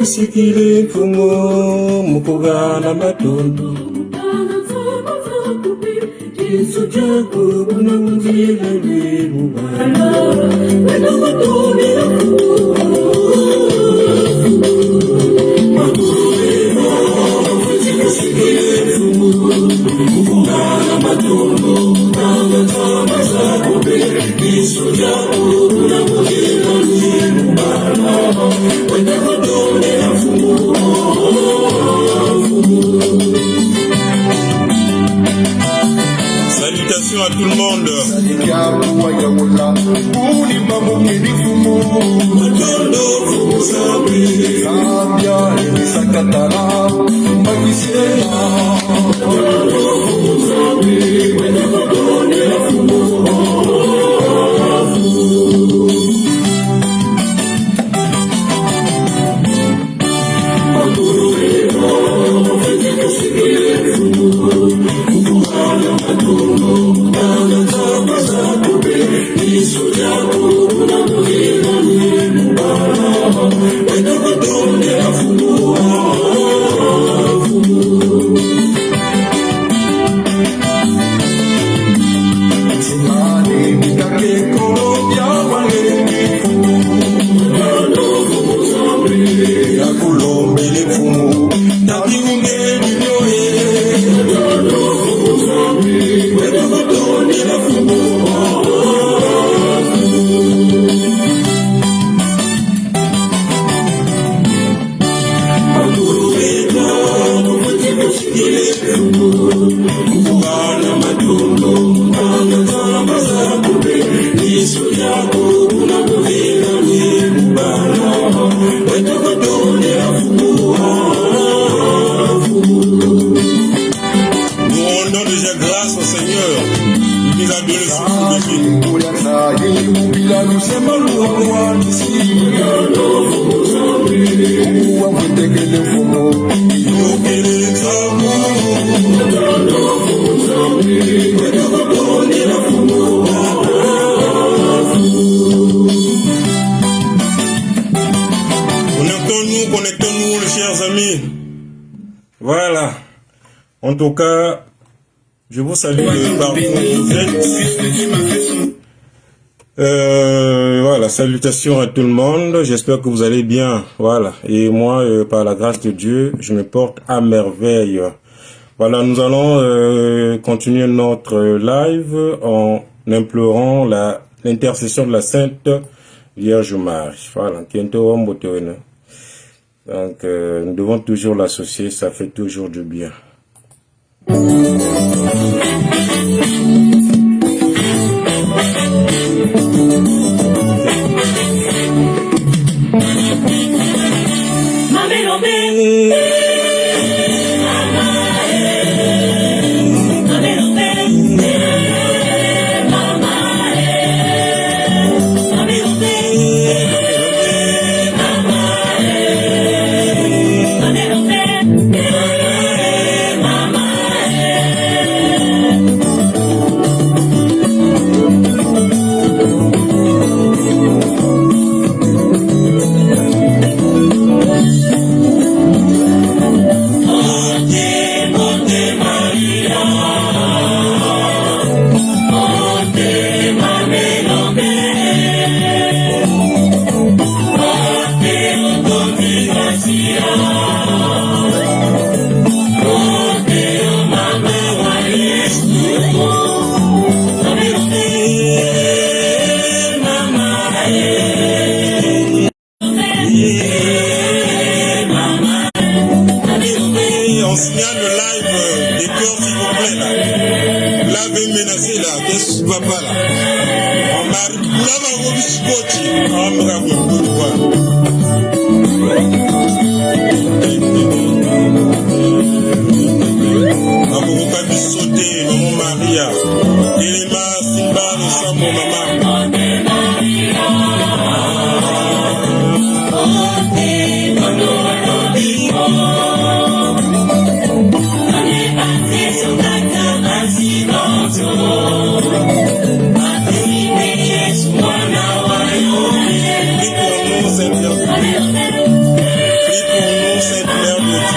kusikile mfumo mukugana matondo Yesu chako kuna mzile limu Wena matone ya kusikile mfumo mukugana matondo Yesu chako kuna mzile limu Wena matone ya Salutations à tout le monde. Connectons-nous, chers amis. Voilà. En tout cas, je vous salue partout où vous êtes. Voilà, salutations à tout le monde. J'espère que vous allez bien. Voilà. Et moi, par la grâce de Dieu, je me porte à merveille. Voilà, nous allons continuer notre live en implorant l'intercession de la Sainte Vierge Marie. Voilà. Donc, nous devons toujours l'associer, ça fait toujours du bien.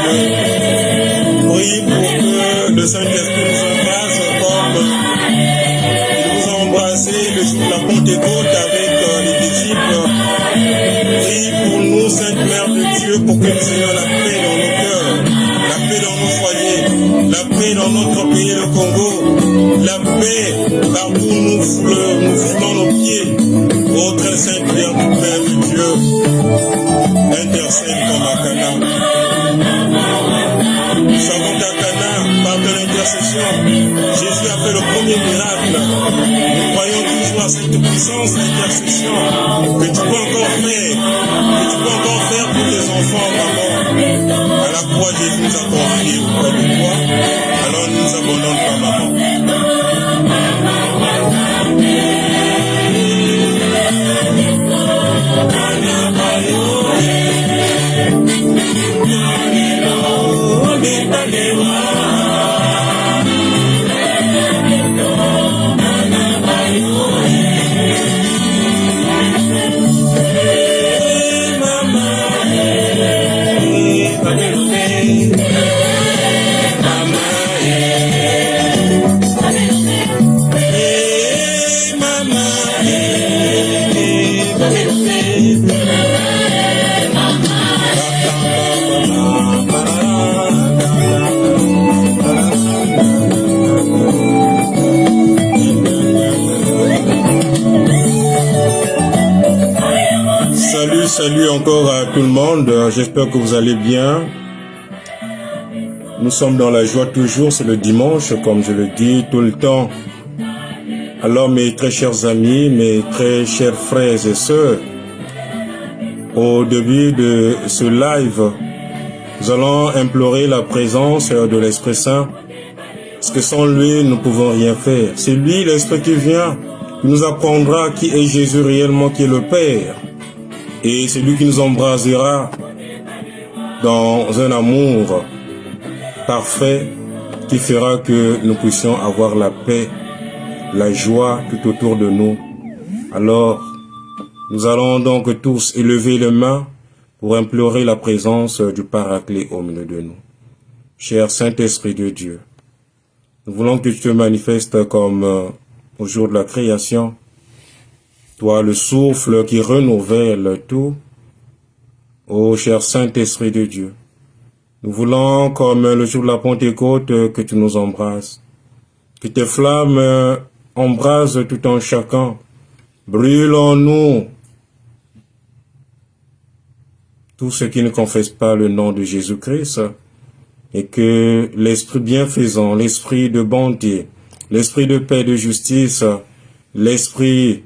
Dieu. Prie pour que le Saint-Esprit nous embrasse comme il nous a embrassé le jour de la Pentecôte avec les disciples. Prie pour nous, Sainte Mère de Dieu, pour que nous ayons la paix dans nos cœurs, la paix dans nos foyers, la paix dans notre pays, le Congo, la paix partout où nous foulons nos pieds. Ô très sainte Mère du Père de Dieu, intercède comme à Cana. Nous savons qu'à Cana, par de l'intercession, Jésus a fait le premier miracle. Nous croyons toujours à cette puissance d'intercession que tu peux encore faire pour tes enfants, maman. À la croix, Jésus nous a confié auprès de toi. Alors ne nous abandonne pas, maman. Salut encore à tout le monde, j'espère que vous allez bien. Nous sommes dans la joie toujours, c'est le dimanche, comme je le dis tout le temps. Alors mes très chers amis, mes très chers frères et sœurs, au début de ce live, nous allons implorer la présence de l'Esprit Saint, parce que sans lui, nous ne pouvons rien faire. C'est lui, l'Esprit qui vient, qui nous apprendra qui est Jésus réellement, qui est le Père. Et c'est lui qui nous embrasera dans un amour parfait qui fera que nous puissions avoir la paix, la joie tout autour de nous. Alors, nous allons donc tous élever les mains pour implorer la présence du Paraclet au milieu de nous. Cher Saint-Esprit de Dieu, nous voulons que tu te manifestes comme au jour de la création. Toi, le souffle qui renouvelle tout, ô cher Saint-Esprit de Dieu, nous voulons, comme le jour de la Pentecôte, que tu nous embrasses, que tes flammes embrasent tout en chacun, brûle en nous tous ceux qui ne confessent pas le nom de Jésus-Christ, et que l'Esprit bienfaisant, l'Esprit de bonté, l'Esprit de paix, de justice, l'Esprit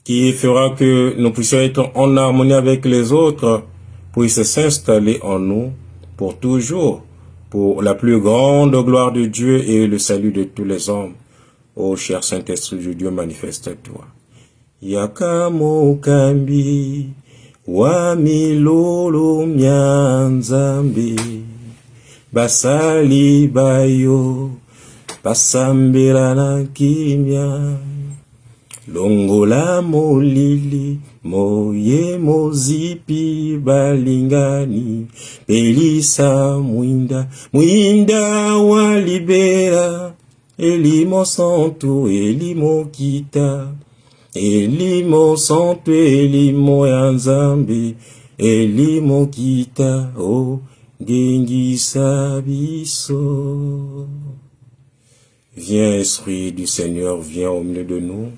qui fera que nous puissions être en harmonie avec les autres, puisse s'installer en nous pour toujours, pour la plus grande gloire de Dieu et le salut de tous les hommes. Ô cher Saint-Esprit de Dieu, manifeste-toi. Yakamo kambi, wa milolo myanzambi, basali bayo, basambela na kimya. Longola molili, moye mozipi balingani, pelisa mwinda walibera, elimo santo, elimo kita, elimo santo, elimo yanzambe, elimo kita, o gengisa biso. Viens, Esprit du Seigneur, viens au milieu de nous.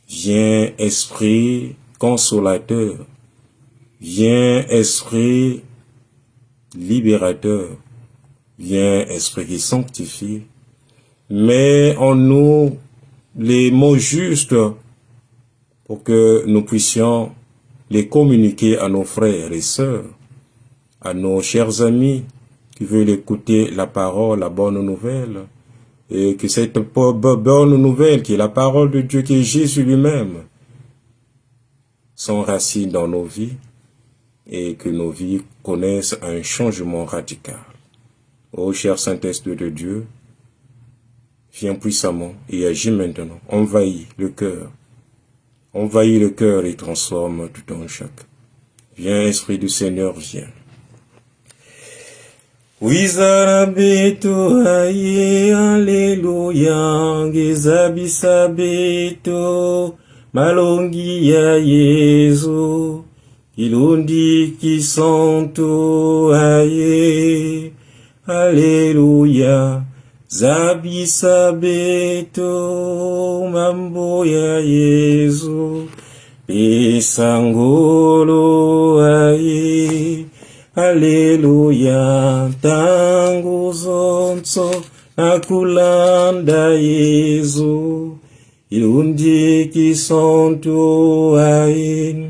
Viens, Esprit consolateur. Viens, Esprit libérateur. Viens, Esprit qui sanctifie. Mets en nous les mots justes pour que nous puissions les communiquer à nos frères et sœurs, à nos chers amis qui veulent écouter la parole, la bonne nouvelle. Et que cette bonne nouvelle, qui est la parole de Dieu, qui est Jésus lui-même, s'enracine dans nos vies et que nos vies connaissent un changement radical. Ô cher Saint-Esprit de Dieu, viens puissamment et agis maintenant, envahis le cœur et transforme tout en chacun. Viens, Esprit du Seigneur, viens. Wizarabeto aye, Alléluia, Gizabisabeto, Malongi ya Yesu, Kilundi Kisanto aye, Alléluia, Zabisabeto, Mambo ya Yesu, Pisangolo aye, Alléluia, tangu zonso nakulanda Yesu, ilundi kisonto aye,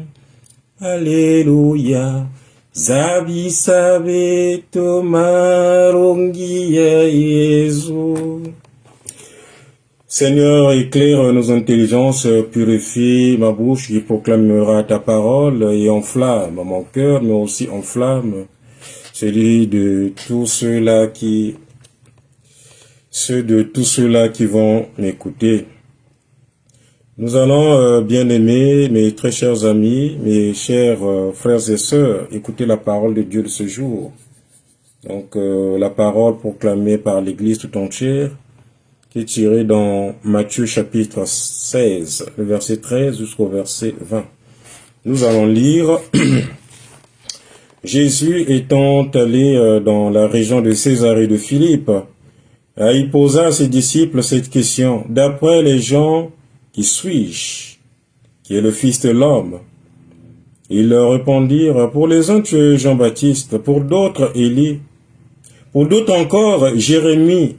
Alléluia, zabisabeto marongi ya Yesu. Seigneur, éclaire nos intelligences, purifie ma bouche qui proclamera ta parole et enflamme mon cœur, mais aussi enflamme celui de tous ceux-là qui vont m'écouter. Nous allons, bien-aimés, mes très chers amis, mes chers frères et sœurs, écouter la parole de Dieu de ce jour. Donc, la parole proclamée par l'Église tout entière, qui est tiré dans Matthieu chapitre 16, le verset 13 jusqu'au verset 20. Nous allons lire. Jésus étant allé dans la région de Césarée de Philippe, il posa à ses disciples cette question. D'après les gens, qui suis-je, qui est le Fils de l'homme? Ils leur répondirent, pour les uns tu es Jean-Baptiste, pour d'autres Élie, pour d'autres encore Jérémie,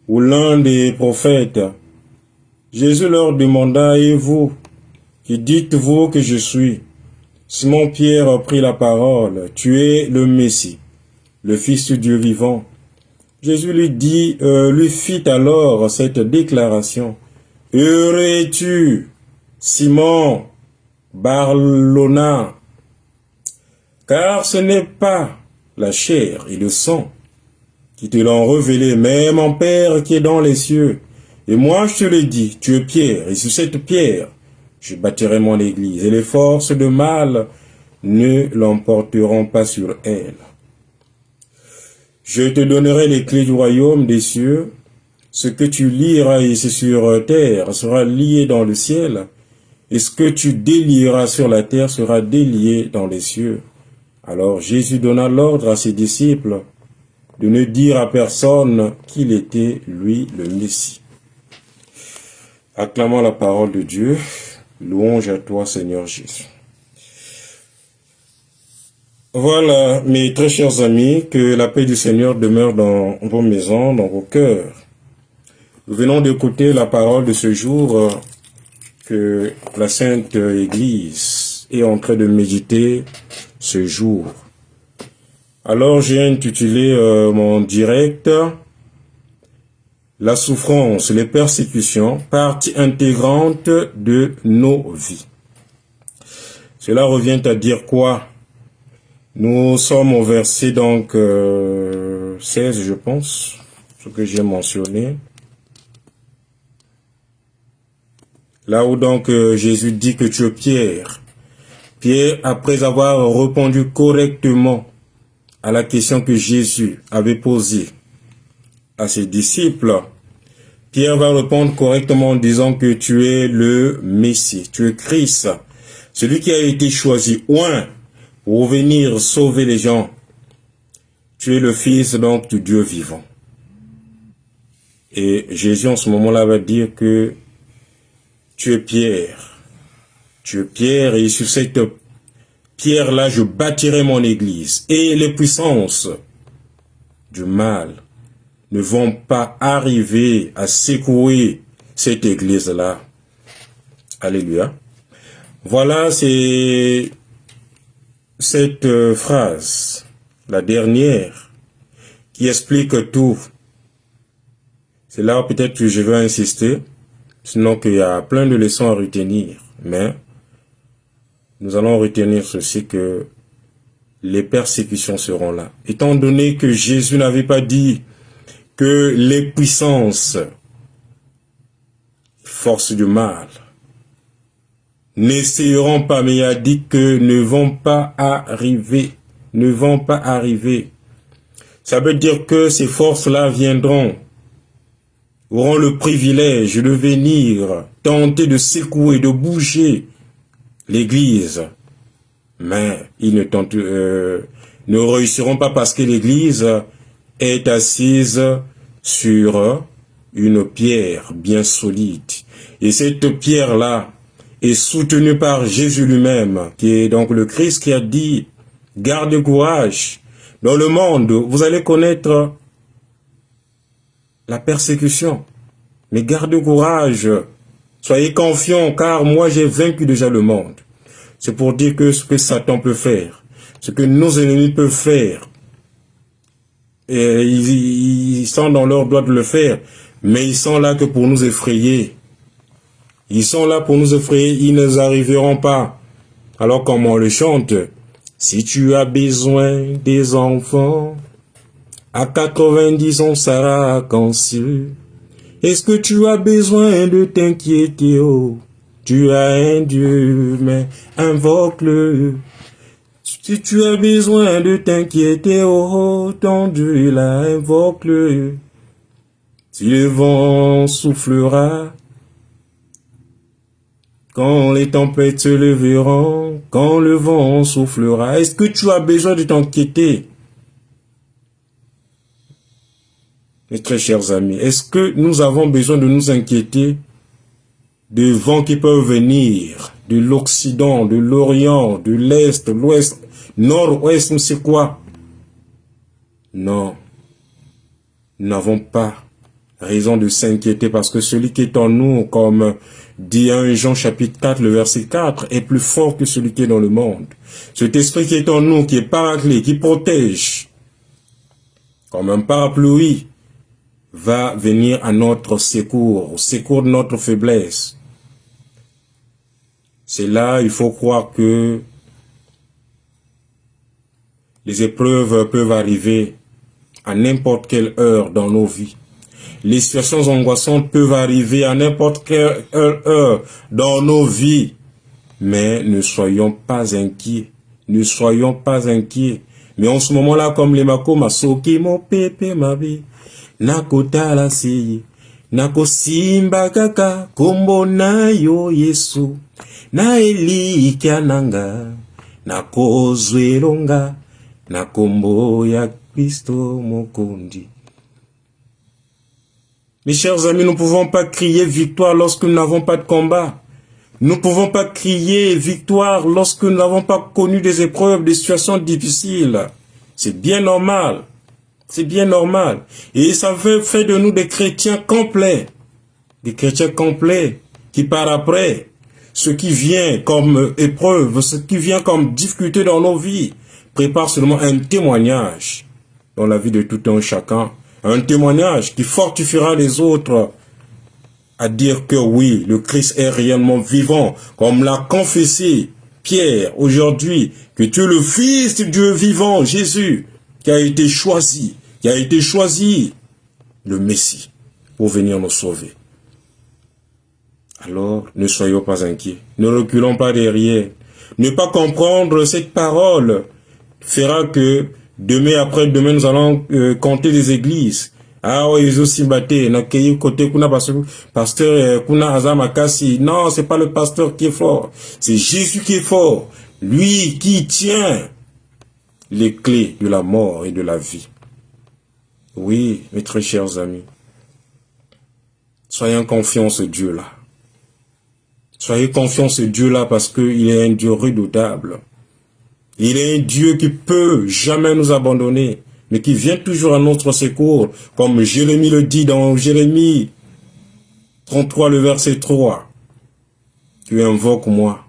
ou l'un des prophètes. Jésus leur demanda, et vous, qui dites-vous que je suis? Simon-Pierre prit la parole, tu es le Messie, le Fils du Dieu vivant. Jésus lui fit alors cette déclaration, heureux es-tu, Simon Barlona, car ce n'est pas la chair et le sang qui te l'ont révélé, mais mon Père qui est dans les cieux. Et moi je te le dis, tu es Pierre, et sur cette pierre, je bâtirai mon église, et les forces de mal ne l'emporteront pas sur elle. Je te donnerai les clés du royaume des cieux. Ce que tu lieras ici sur terre sera lié dans le ciel, et ce que tu délieras sur la terre sera délié dans les cieux. Alors Jésus donna l'ordre à ses disciples de ne dire à personne qu'il était, lui, le Messie. Acclamons la parole de Dieu. Louange à toi, Seigneur Jésus. Voilà, mes très chers amis, que la paix du Seigneur demeure dans vos maisons, dans vos cœurs. Nous venons d'écouter la parole de ce jour que la Sainte Église est en train de méditer ce jour. Alors j'ai intitulé mon direct « La souffrance, les persécutions, partie intégrante de nos vies ». Cela revient à dire quoi? Nous sommes au verset donc 16, je pense, ce que j'ai mentionné. Là où donc Jésus dit que tu es Pierre. Pierre, après avoir répondu correctement à la question que Jésus avait posée à ses disciples, Pierre va répondre correctement en disant que tu es le Messie, tu es Christ, celui qui a été choisi, oint, pour venir sauver les gens. Tu es le Fils donc du Dieu vivant. Et Jésus en ce moment-là va dire que tu es Pierre. Tu es Pierre et sur cette pierre-là, je bâtirai mon église. Et les puissances du mal ne vont pas arriver à secouer cette église-là. Alléluia. Voilà, c'est cette phrase, la dernière, qui explique tout. C'est là peut-être que je vais insister, sinon qu'il y a plein de leçons à retenir. Mais nous allons retenir ceci, que les persécutions seront là. Étant donné que Jésus n'avait pas dit que les puissances, forces du mal, n'essaieront pas, mais il a dit que ne vont pas arriver. Ça veut dire que ces forces-là viendront, auront le privilège de venir tenter de secouer, de bouger l'Église. Mais ils ne réussiront pas parce que l'Église est assise sur une pierre bien solide. Et cette pierre-là est soutenue par Jésus lui-même, qui est donc le Christ, qui a dit, garde courage. Dans le monde, vous allez connaître la persécution. Mais garde courage. Soyez confiants, car moi j'ai vaincu déjà le monde. C'est pour dire que ce que Satan peut faire, ce que nos ennemis peuvent faire, et ils sont dans leur droit de le faire, mais ils sont là que pour nous effrayer. Ils sont là pour nous effrayer, ils ne arriveront pas. Alors comme on le chante, si tu as besoin des enfants, à 90 on sera conscient. Est-ce que tu as besoin de t'inquiéter, oh? Tu as un Dieu, mais invoque-le. Si tu as besoin de t'inquiéter, oh, ton Dieu là, invoque-le. Si le vent soufflera, quand les tempêtes se leveront, quand le vent soufflera, est-ce que tu as besoin de t'inquiéter? Mes très chers amis, est-ce que nous avons besoin de nous inquiéter des vents qui peuvent venir de l'Occident, de l'Orient, de l'Est, l'Ouest, Nord-Ouest, c'est quoi? Non, nous n'avons pas raison de s'inquiéter parce que celui qui est en nous, comme dit 1 Jean chapitre 4, le verset 4, est plus fort que celui qui est dans le monde. Cet esprit qui est en nous, qui est paraclet, qui protège, comme un parapluie, va venir à notre secours, au secours de notre faiblesse. C'est là, il faut croire que les épreuves peuvent arriver à n'importe quelle heure dans nos vies. Les situations angoissantes peuvent arriver à n'importe quelle heure dans nos vies. Mais ne soyons pas inquiets. Ne soyons pas inquiets. Mais en ce moment-là, comme les makoma, soki mo pepe mabi, nakota la siye, nako simba kaka, kombo na yo Yesu, na eli kiananga, nako zwelonga, na kombo ya Kristo mokondi. Mes chers amis, nous ne pouvons pas crier victoire lorsque nous n'avons pas de combat. Nous ne pouvons pas crier victoire lorsque nous n'avons pas connu des épreuves, des situations difficiles. C'est bien normal. C'est bien normal. Et ça fait de nous des chrétiens complets. Des chrétiens complets qui par après, ce qui vient comme épreuve, ce qui vient comme difficulté dans nos vies, prépare seulement un témoignage dans la vie de tout un chacun. Un témoignage qui fortifiera les autres à dire que oui, le Christ est réellement vivant, comme l'a confessé Pierre aujourd'hui, que tu es le Fils de Dieu vivant, Jésus, qui a été choisi, le Messie, pour venir nous sauver. Alors, ne soyons pas inquiets, ne reculons pas derrière. Ne pas comprendre cette parole fera que demain après-demain, nous allons compter des églises. Ah oui, ils aussi batté. Na kei côté kuna pasteur kuna azamakasi. Non, c'est pas le pasteur qui est fort. C'est Jésus qui est fort. Lui qui tient les clés de la mort et de la vie. Oui, mes très chers amis. Soyons confiants en ce Dieu-là. Soyez confiants en ce Dieu-là parce qu'il est un Dieu redoutable. Il est un Dieu qui peut jamais nous abandonner, mais qui vient toujours à notre secours, comme Jérémie le dit dans Jérémie 33, le verset 3. Tu invoques moi,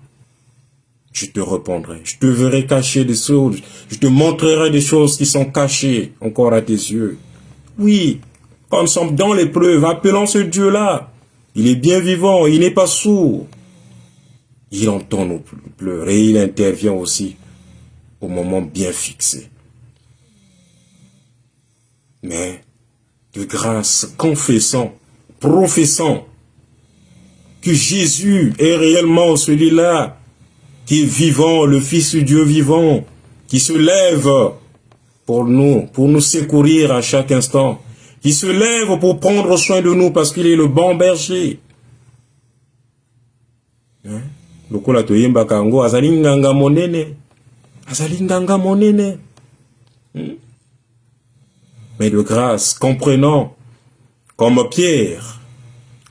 je te répondrai. Je te verrai cacher des choses, je te montrerai des choses qui sont cachées encore à tes yeux. Oui, quand nous sommes dans l'épreuve, appelons ce Dieu-là. Il est bien vivant, il n'est pas sourd. Il entend nos pleurs et il intervient aussi au moment bien fixé. Mais, de grâce, confessons, professons que Jésus est réellement celui-là qui est vivant, le Fils de Dieu vivant, qui se lève pour nous secourir à chaque instant, qui se lève pour prendre soin de nous parce qu'il est le bon berger. Lokola toyemba kango azali nganga monene. Azali nganga monene. Mais de grâce, comprenant, comme Pierre,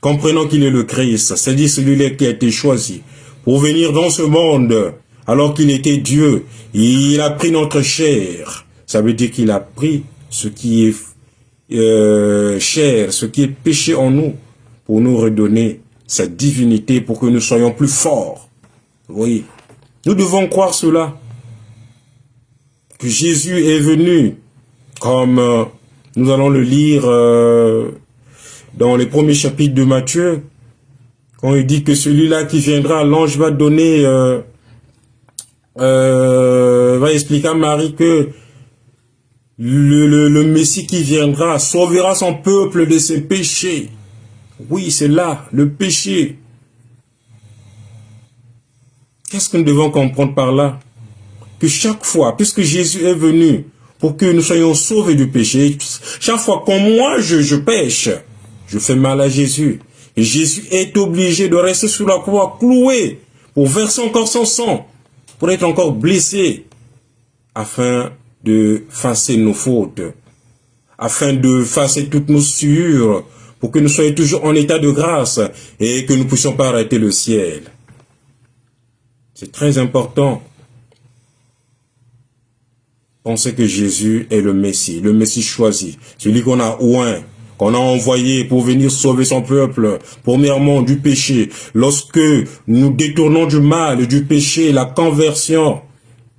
comprenant qu'il est le Christ, c'est-à-dire celui-là qui a été choisi pour venir dans ce monde, alors qu'il était Dieu, il a pris notre chair. Ça veut dire qu'il a pris ce qui est chair, ce qui est péché en nous, pour nous redonner sa divinité, pour que nous soyons plus forts. Oui, nous devons croire cela, que Jésus est venu, comme nous allons le lire dans les premiers chapitres de Matthieu, quand il dit que celui-là qui viendra, l'ange va donner, va expliquer à Marie que le Messie qui viendra sauvera son peuple de ses péchés. Oui, c'est là, le péché. Qu'est-ce que nous devons comprendre par là? Que chaque fois, puisque Jésus est venu pour que nous soyons sauvés du péché, chaque fois que moi je pêche, je fais mal à Jésus. Et Jésus est obligé de rester sur la croix, cloué, pour verser encore son sang, pour être encore blessé, afin de effacer nos fautes, afin de effacer toutes nos souillures, pour que nous soyons toujours en état de grâce et que nous ne puissions pas arrêter le ciel. C'est très important. Pensez que Jésus est le Messie choisi, celui qu'on a oint, qu'on a envoyé pour venir sauver son peuple, premièrement du péché. Lorsque nous détournons du mal, du péché, la conversion,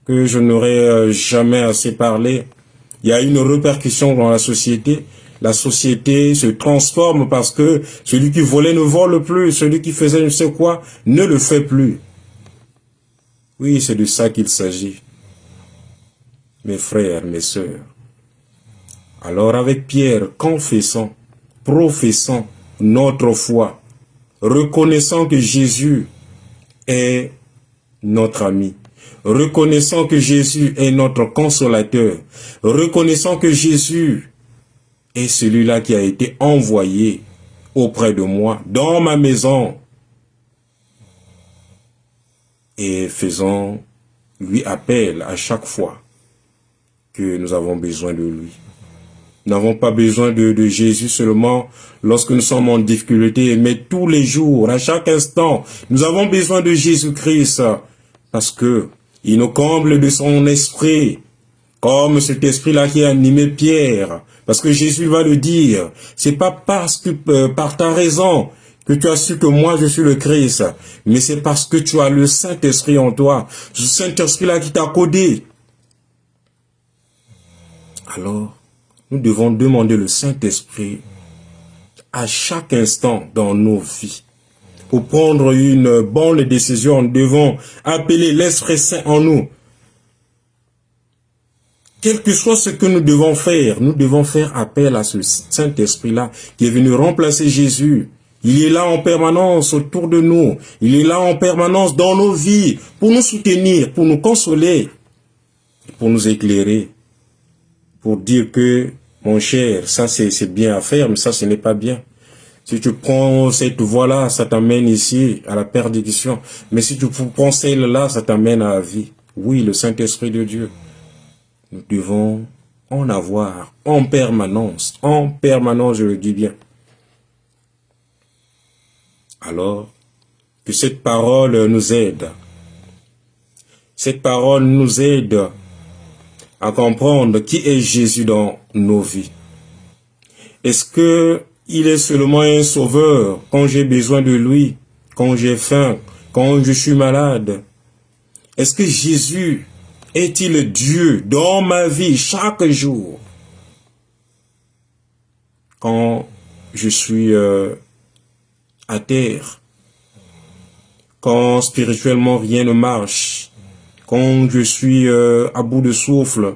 que je n'aurais jamais assez parlé, il y a une répercussion dans la société. La société se transforme parce que celui qui volait ne vole plus, celui qui faisait je ne sais quoi ne le fait plus. Oui, c'est de ça qu'il s'agit. Mes frères, mes sœurs. Alors avec Pierre, confessons, professons notre foi, reconnaissant que Jésus est notre ami, reconnaissant que Jésus est notre consolateur, reconnaissant que Jésus est celui-là qui a été envoyé auprès de moi, dans ma maison, et faisons lui appel à chaque fois que nous avons besoin de lui. Nous n'avons pas besoin de Jésus seulement lorsque nous sommes en difficulté, mais tous les jours, à chaque instant, nous avons besoin de Jésus-Christ parce que il nous comble de son esprit, comme cet esprit-là qui a animé Pierre. Parce que Jésus va le dire, c'est pas parce que par ta raison que tu as su que moi je suis le Christ, mais c'est parce que tu as le Saint-Esprit en toi, ce Saint-Esprit-là qui t'a codé. Alors, nous devons demander le Saint-Esprit à chaque instant dans nos vies. Pour prendre une bonne décision, nous devons appeler l'Esprit Saint en nous. Quel que soit ce que nous devons faire appel à ce Saint-Esprit-là qui est venu remplacer Jésus. Il est là en permanence autour de nous. Il est là en permanence dans nos vies pour nous soutenir, pour nous consoler, pour nous éclairer, pour dire que, mon cher, ça c'est bien à faire, mais ça ce n'est pas bien. Si tu prends cette voie-là, ça t'amène ici à la perdition. Mais si tu prends celle-là, ça t'amène à la vie. Oui, le Saint-Esprit de Dieu. Nous devons en avoir en permanence, je le dis bien. Alors, que cette parole nous aide. Cette parole nous aide à comprendre qui est Jésus dans nos vies. Est-ce que il est seulement un sauveur quand j'ai besoin de lui, quand j'ai faim, quand je suis malade? Est-ce que Jésus est-il Dieu dans ma vie chaque jour? Quand je suis à terre, quand spirituellement rien ne marche, quand je suis à bout de souffle,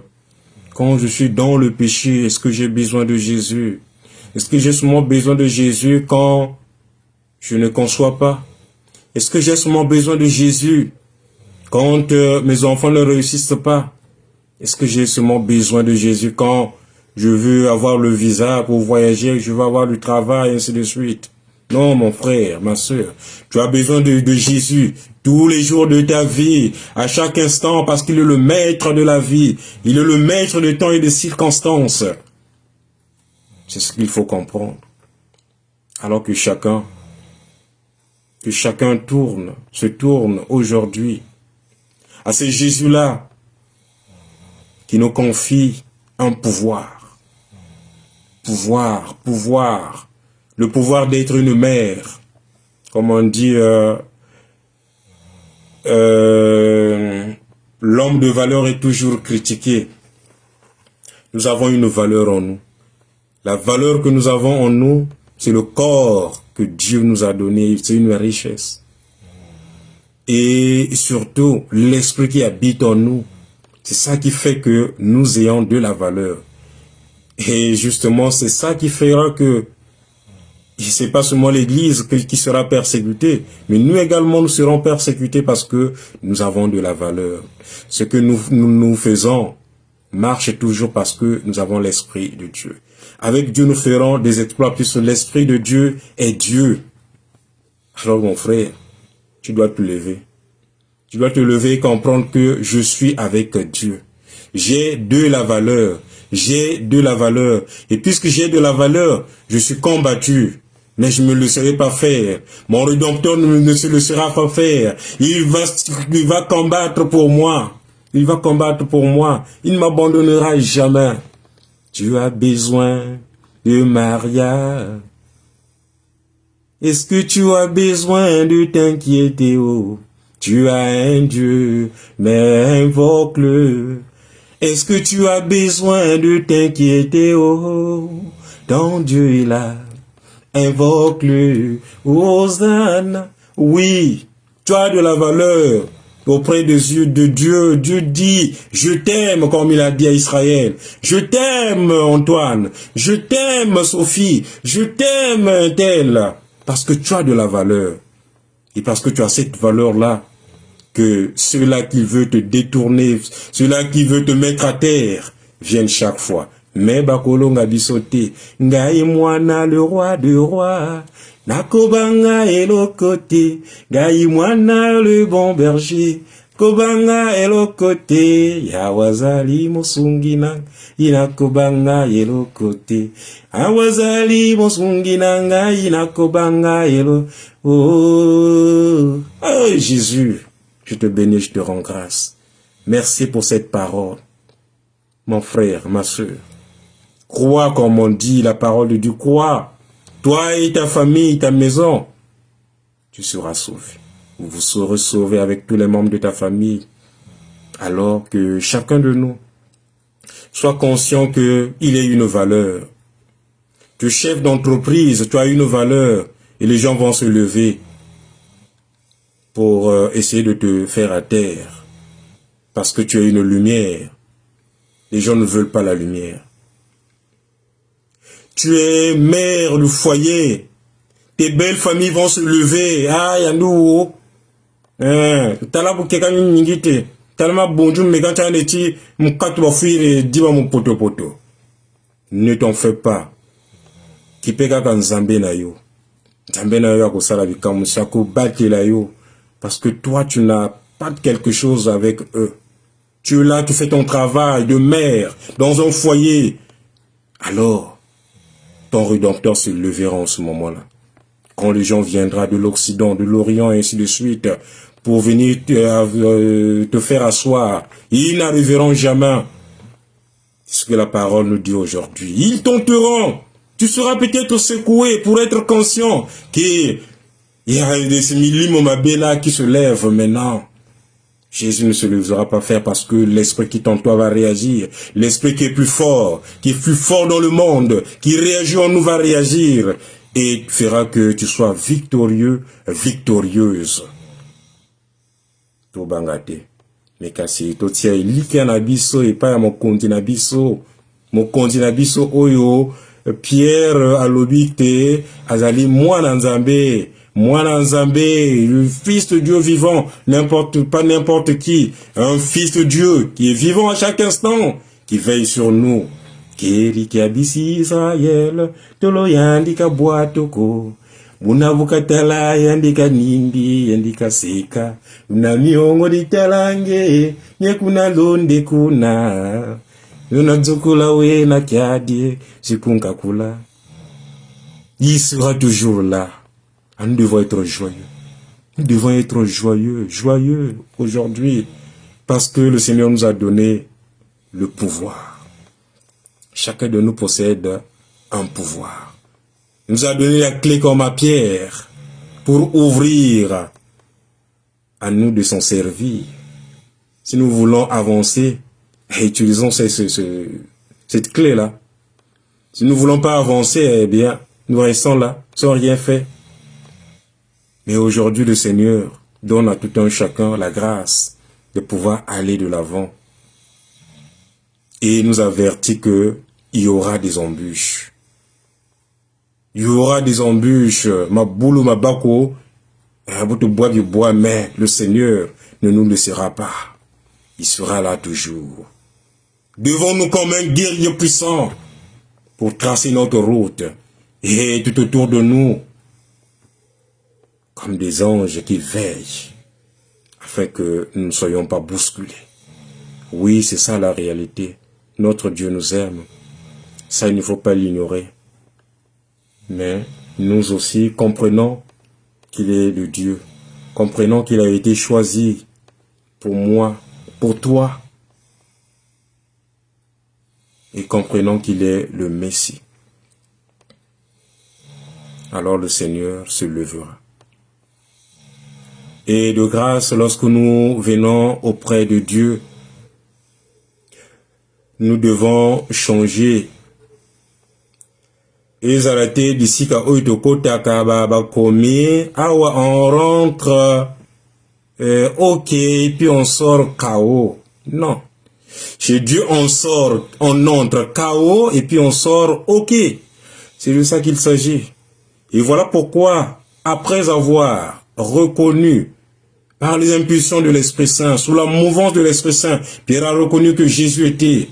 quand je suis dans le péché, est-ce que j'ai besoin de Jésus? Est-ce que j'ai seulement besoin de Jésus quand je ne conçois pas? Est-ce que j'ai seulement besoin de Jésus quand mes enfants ne réussissent pas? Est-ce que j'ai seulement besoin de Jésus quand je veux avoir le visa pour voyager, je veux avoir le travail, ainsi de suite? Non, mon frère, ma sœur, tu as besoin de Jésus tous les jours de ta vie, à chaque instant, parce qu'il est le maître de la vie. Il est le maître de temps et de circonstances. C'est ce qu'il faut comprendre. Alors que chacun se tourne aujourd'hui à ce Jésus-là qui nous confie un pouvoir. Le pouvoir d'être une mère. Comme on dit, l'homme de valeur est toujours critiqué. Nous avons une valeur en nous. La valeur que nous avons en nous, c'est le corps que Dieu nous a donné. C'est une richesse. Et surtout, l'esprit qui habite en nous. C'est ça qui fait que nous ayons de la valeur. Et justement, c'est ça qui fera que c'est pas seulement l'Église qui sera persécutée, mais nous également nous serons persécutés parce que nous avons de la valeur. Ce que nous faisons marche toujours parce que nous avons l'Esprit de Dieu. Avec Dieu, nous ferons des exploits puisque l'Esprit de Dieu est Dieu. Alors mon frère, tu dois te lever. Tu dois te lever et comprendre que je suis avec Dieu. J'ai de la valeur. J'ai de la valeur. Et puisque j'ai de la valeur, je suis combattu. Mais je ne me le laisserai pas faire. Mon Rédempteur ne se laissera pas faire. Il va combattre pour moi. Il va combattre pour moi. Il ne m'abandonnera jamais. Tu as besoin de Maria. Est-ce que tu as besoin de t'inquiéter, oh? Tu as un Dieu, mais invoque-le. Est-ce que tu as besoin de t'inquiéter, oh? Ton Dieu est là. Invoque-le. Hosanna. Oui, tu as de la valeur auprès des yeux de Dieu. Dieu dit, je t'aime comme il a dit à Israël. Je t'aime Antoine. Je t'aime Sophie. Je t'aime tel. Parce que tu as de la valeur. Et parce que tu as cette valeur-là, que ceux-là qui veulent te détourner, ceux-là qui veulent te mettre à terre, viennent chaque fois. Mais bakolonga bisote, ngai mwana le roi de roi, nakobanga elokote, ngai mwana le bon berger, kobanga elokote, yawazali mosungina, inakobanga elokote, awazali mosungina, ngai inakobanga elo. Oh, oh Jésus, je te bénis, je te rends grâce. Merci pour cette parole. Mon frère, ma soeur, crois comme on dit la parole de Dieu, crois. Toi et ta famille, ta maison, tu seras sauvé. Vous serez sauvé avec tous les membres de ta famille. Alors que chacun de nous soit conscient qu'il ait une valeur. Tu es chef d'entreprise, tu as une valeur et les gens vont se lever pour essayer de te faire à terre. Parce que tu as une lumière. Les gens ne veulent pas la lumière. Tu es mère du foyer. Tes belles familles vont se lever. Ah, Yandou. Talabu kekani nyingite. Talama bonjour, mais quand tu as un éti, mon katou va fuir diva mon poto. Ne t'en fais pas. Kipeka kan Zambé na yo. Zambé na yo akosala bikamu sako bate la yo. Parce que toi, tu n'as pas quelque chose avec eux. Tu es là, tu fais ton travail de mère dans un foyer. Alors, ton Rédempteur se levera en ce moment-là. Quand les gens viendront de l'Occident, de l'Orient et ainsi de suite, pour venir te faire asseoir, ils n'arriveront jamais. C'est ce que la parole nous dit aujourd'hui. Ils tenteront. Tu seras peut-être secoué pour être conscient qu'il y a des millimobabés qui se lèvent maintenant. Jésus ne se laissera pas faire parce que l'esprit qui est en toi va réagir. L'esprit qui est plus fort dans le monde, qui réagit en nous va réagir et fera que tu sois victorieux, victorieuse. Tobangate. Mais kasi totia iliki na biso et pas mon kontina biso. Mon kontina biso oyo Pierre alobite azali mwana nzambe. Moine Nzambé, le Fils de Dieu vivant, pas n'importe qui, un Fils de Dieu qui est vivant à chaque instant, qui veille sur nous. Keri kiabisi Israël, tolo yandika boatoko. Munavukatala yandika nimbi, yandika seka. Unamiongo ditalange, nyekuna londe kuna. Yonadzukula we na kiadie, sikunkakula. Il sera toujours là. Nous devons être joyeux. Nous devons être joyeux aujourd'hui, parce que le Seigneur nous a donné le pouvoir. Chacun de nous possède un pouvoir. Il nous a donné la clé comme à Pierre pour ouvrir, à nous de s'en servir. Si nous voulons avancer, utilisons cette clé-là. Si nous ne voulons pas avancer, eh bien, nous restons là, sans rien faire. Mais aujourd'hui, le Seigneur donne à tout un chacun la grâce de pouvoir aller de l'avant. Et il nous avertit qu'il y aura des embûches. Il y aura des embûches. Ma boule ou ma bako, bois du bois, mais le Seigneur ne nous laissera pas. Il sera là toujours. Devons-nous comme un guerrier puissant pour tracer notre route. Et tout autour de nous, comme des anges qui veillent, afin que nous ne soyons pas bousculés. Oui, c'est ça la réalité. Notre Dieu nous aime. Ça, il ne faut pas l'ignorer. Mais nous aussi comprenons qu'il est le Dieu. Comprenons qu'il a été choisi pour moi, pour toi. Et comprenons qu'il est le Messie. Alors le Seigneur se lèvera. Et de grâce, lorsque nous venons auprès de Dieu, nous devons changer. Et zalate d'ici ka oitoko takaba bakomi, awa on rentre, ok, et puis on sort KO. Non. Chez Dieu, on entre KO, et puis on sort ok. C'est de ça qu'il s'agit. Et voilà pourquoi, après avoir reconnu par les impulsions de l'Esprit Saint, sous la mouvance de l'Esprit Saint, Pierre a reconnu que Jésus était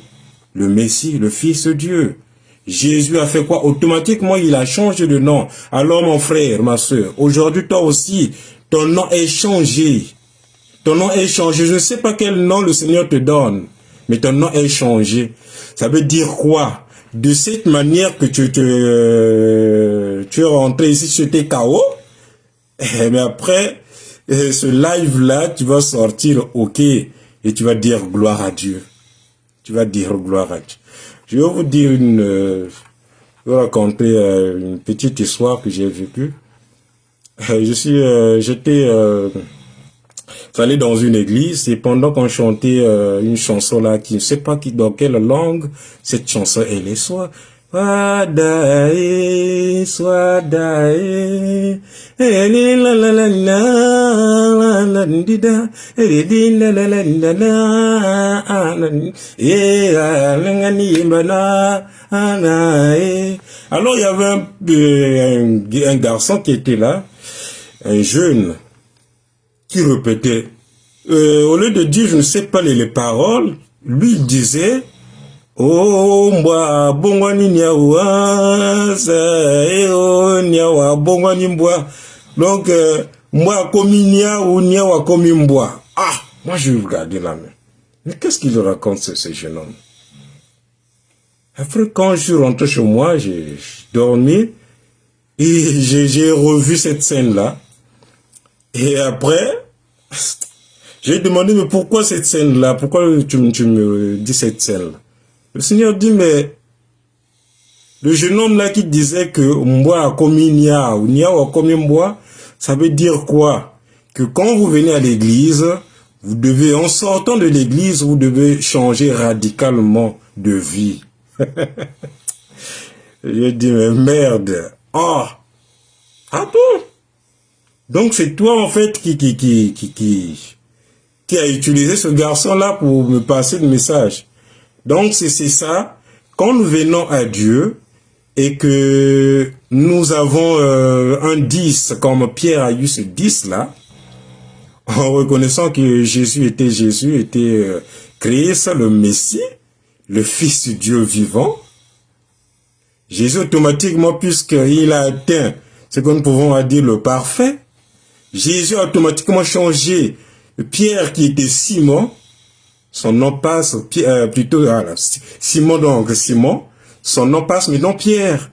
le Messie, le Fils de Dieu. Jésus a fait quoi? Automatiquement, il a changé de nom. Alors, mon frère, ma soeur, aujourd'hui, toi aussi, ton nom est changé. Ton nom est changé. Je ne sais pas quel nom le Seigneur te donne, mais ton nom est changé. Ça veut dire quoi? De cette manière que tu es rentré ici, tu étais KO, mais après, ce live-là, tu vas sortir OK, et tu vas dire gloire à Dieu. Tu vas dire gloire à Dieu. Je vais vous dire je vais raconter une petite histoire que j'ai vécue. J'étais allé dans une église et pendant qu'on chantait une chanson là, qui ne sais pas dans quelle langue, cette chanson elle est soit Swadae, Swadae, Eli la la la la la dida, Eli la la la la la, alors il y avait un garçon qui était là, un jeune, qui répétait, au lieu de dire je ne sais pas les paroles, lui il disait oh mwa bongwani niawa sa niawa bongwani mbwa, donc moi komi niawa niawa komi mbwa. Ah, moi je regardais la main, mais qu'est-ce qu'il raconte ce jeune homme? Après quand je suis rentré chez moi, j'ai dormi et j'ai revu cette scène là, et après j'ai demandé mais pourquoi cette scène là, pourquoi tu me dis cette scène là? Le Seigneur dit, mais le jeune homme là qui disait que Mboa a commis Nia ou Nia a commis Mboa, ça veut dire quoi? Que quand vous venez à l'église, vous devez, en sortant de l'église, vous devez changer radicalement de vie. J'ai dit, mais merde. Oh! Ah bon? Donc c'est toi en fait qui a utilisé ce garçon là pour me passer le message. Donc c'est ça, quand nous venons à Dieu, et que nous avons un 10, comme Pierre a eu ce 10-là, en reconnaissant que Jésus était Christ, le Messie, le Fils du Dieu vivant, Jésus automatiquement, puisqu'il a atteint ce que nous pouvons dire le parfait, Jésus a automatiquement changé Pierre qui était Simon, son nom passe, Simon donc, Simon, son nom passe maintenant Pierre.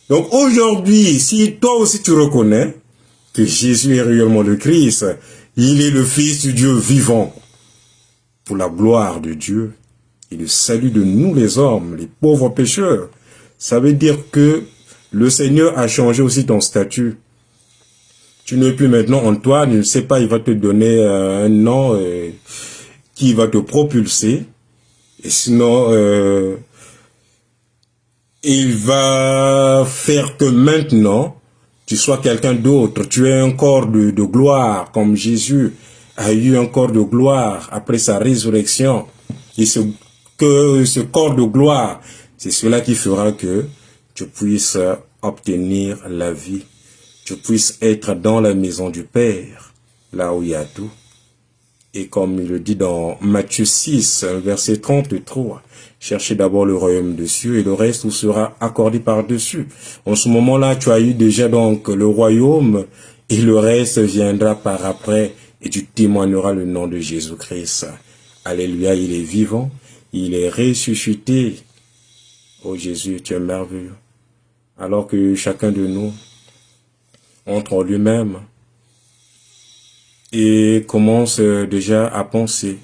Donc aujourd'hui, si toi aussi tu reconnais que Jésus est réellement le Christ, il est le Fils du Dieu vivant, pour la gloire de Dieu et le salut de nous les hommes, les pauvres pécheurs, ça veut dire que le Seigneur a changé aussi ton statut. Tu n'es plus maintenant Antoine, je ne sais pas, il va te donner un nom qui va te propulser. Et sinon, il va faire que maintenant, tu sois quelqu'un d'autre. Tu aies un corps de gloire, comme Jésus a eu un corps de gloire après sa résurrection. Et ce corps de gloire, c'est cela qui fera que tu puisses obtenir la vie. Tu puisses être dans la maison du Père, là où il y a tout. Et comme il le dit dans Matthieu 6, verset 33, cherchez d'abord le royaume des cieux et le reste vous sera accordé par-dessus. En ce moment-là, tu as eu déjà donc le royaume et le reste viendra par après et tu témoigneras le nom de Jésus-Christ. Alléluia, il est vivant, il est ressuscité. Oh Jésus, tu es merveilleux. Alors que chacun de nous entre en lui-même et commence déjà à penser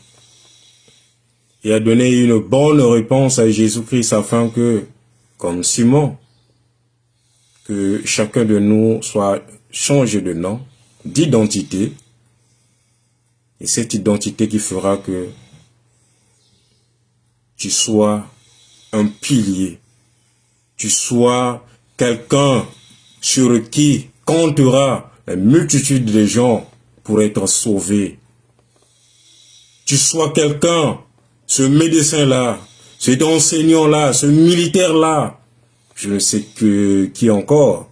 et à donner une bonne réponse à Jésus-Christ afin que, comme Simon, que chacun de nous soit changé de nom, d'identité, et cette identité qui fera que tu sois un pilier, tu sois quelqu'un sur qui comptera la multitude de gens pour être sauvés. Tu sois quelqu'un, ce médecin-là, cet enseignant-là, ce militaire-là, je ne sais qui encore,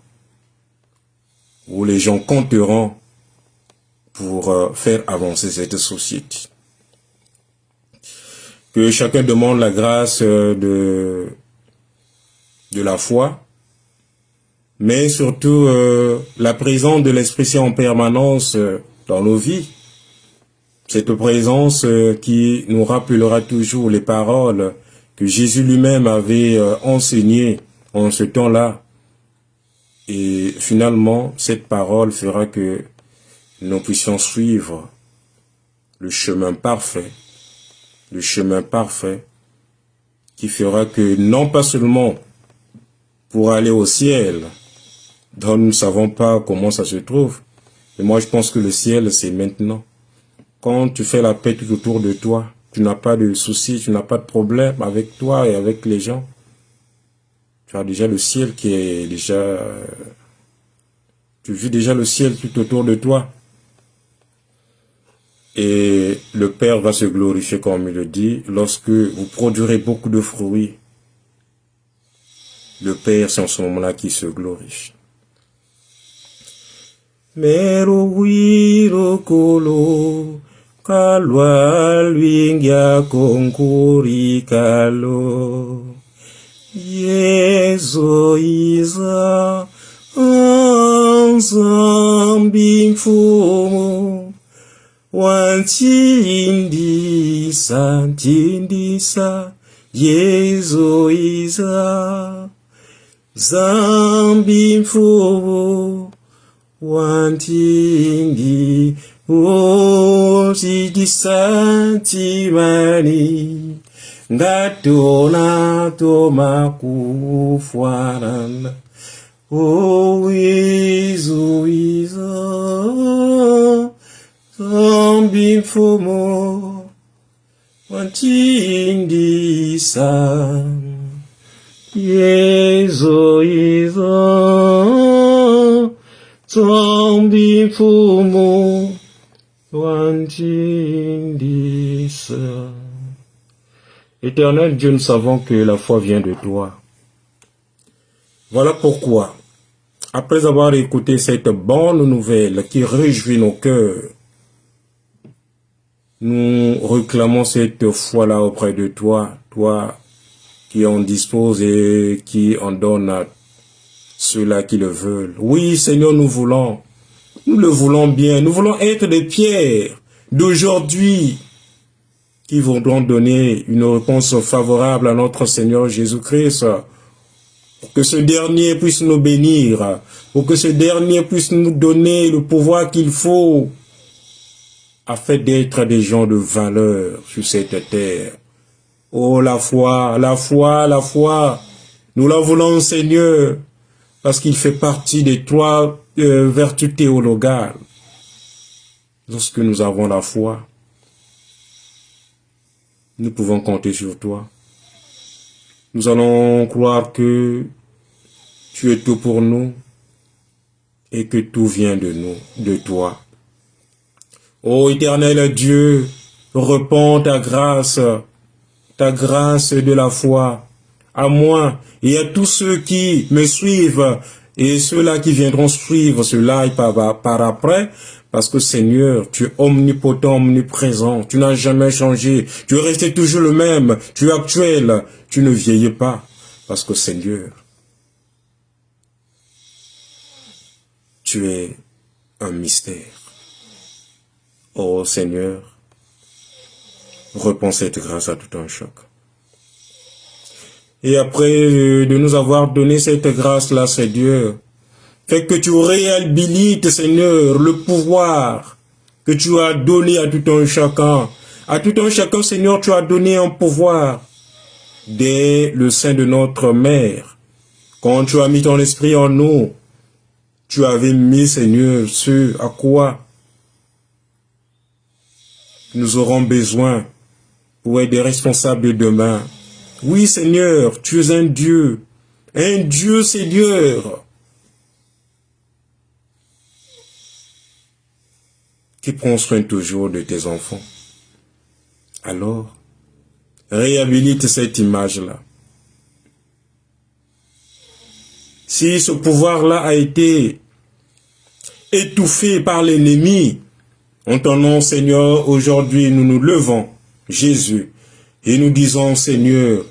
où les gens compteront pour faire avancer cette société. Que chacun demande la grâce de la foi, mais surtout la présence de l'Esprit Saint en permanence dans nos vies. Cette présence qui nous rappellera toujours les paroles que Jésus lui-même avait enseignées en ce temps-là. Et finalement, cette parole fera que nous puissions suivre le chemin parfait qui fera que non pas seulement pour aller au ciel, dont nous ne savons pas comment ça se trouve, mais moi je pense que le ciel c'est maintenant. Quand tu fais la paix tout autour de toi, tu n'as pas de soucis, tu n'as pas de problème avec toi et avec les gens. Tu as déjà le ciel qui est déjà... tu vis déjà le ciel tout autour de toi. Et le Père va se glorifier, comme il le dit, lorsque vous produirez beaucoup de fruits. Le Père, c'est en ce moment-là qui se glorifie. Mero wiro kolo, kalwa luingia konkuri kalo. Yezo iza, anzambi mfumo. Wantindisa, Yezo iza, zambi mfumo. Wantindi, ozidisantimani, ngatona toma kufwarana. O Yezo iza, zambi mfumo, wantindisa, Yezo iza, zambi mfumo, wantindisa. Éternel Dieu, nous savons que la foi vient de toi. Voilà pourquoi, après avoir écouté cette bonne nouvelle qui réjouit nos cœurs, nous réclamons cette foi-là auprès de toi, toi qui en dispose et qui en donne à ceux-là qui le veulent. Oui, Seigneur, nous le voulons bien, nous voulons être des pierres d'aujourd'hui qui voudront donner une réponse favorable à notre Seigneur Jésus-Christ, pour que ce dernier puisse nous bénir, pour que ce dernier puisse nous donner le pouvoir qu'il faut, afin d'être des gens de valeur sur cette terre. Oh, la foi, la foi, la foi, nous la voulons, Seigneur, parce qu'il fait partie des trois vertus théologales. Lorsque nous avons la foi, nous pouvons compter sur toi. Nous allons croire que tu es tout pour nous et que tout vient de nous, de toi. Ô éternel Dieu, répands ta grâce de la foi à moi et à tous ceux qui me suivent et ceux-là qui viendront suivre cela et par après, parce que Seigneur, tu es omnipotent, omniprésent, tu n'as jamais changé, tu es resté toujours le même, tu es actuel, tu ne vieillis pas, parce que Seigneur, tu es un mystère. Oh Seigneur, réponds cette grâce à tout un choc. Et après de nous avoir donné cette grâce-là, Seigneur, fait que tu réhabilites, Seigneur, le pouvoir que tu as donné à tout un chacun. À tout un chacun, Seigneur, tu as donné un pouvoir dès le sein de notre mère. Quand tu as mis ton esprit en nous, tu avais mis, Seigneur, ce à quoi nous aurons besoin pour être des responsables de demain. Oui, Seigneur, tu es un Dieu Seigneur, qui prend soin toujours de tes enfants. Alors, réhabilite cette image-là. Si ce pouvoir-là a été étouffé par l'ennemi, en ton nom, Seigneur, aujourd'hui, nous nous levons, Jésus, et nous disons, Seigneur,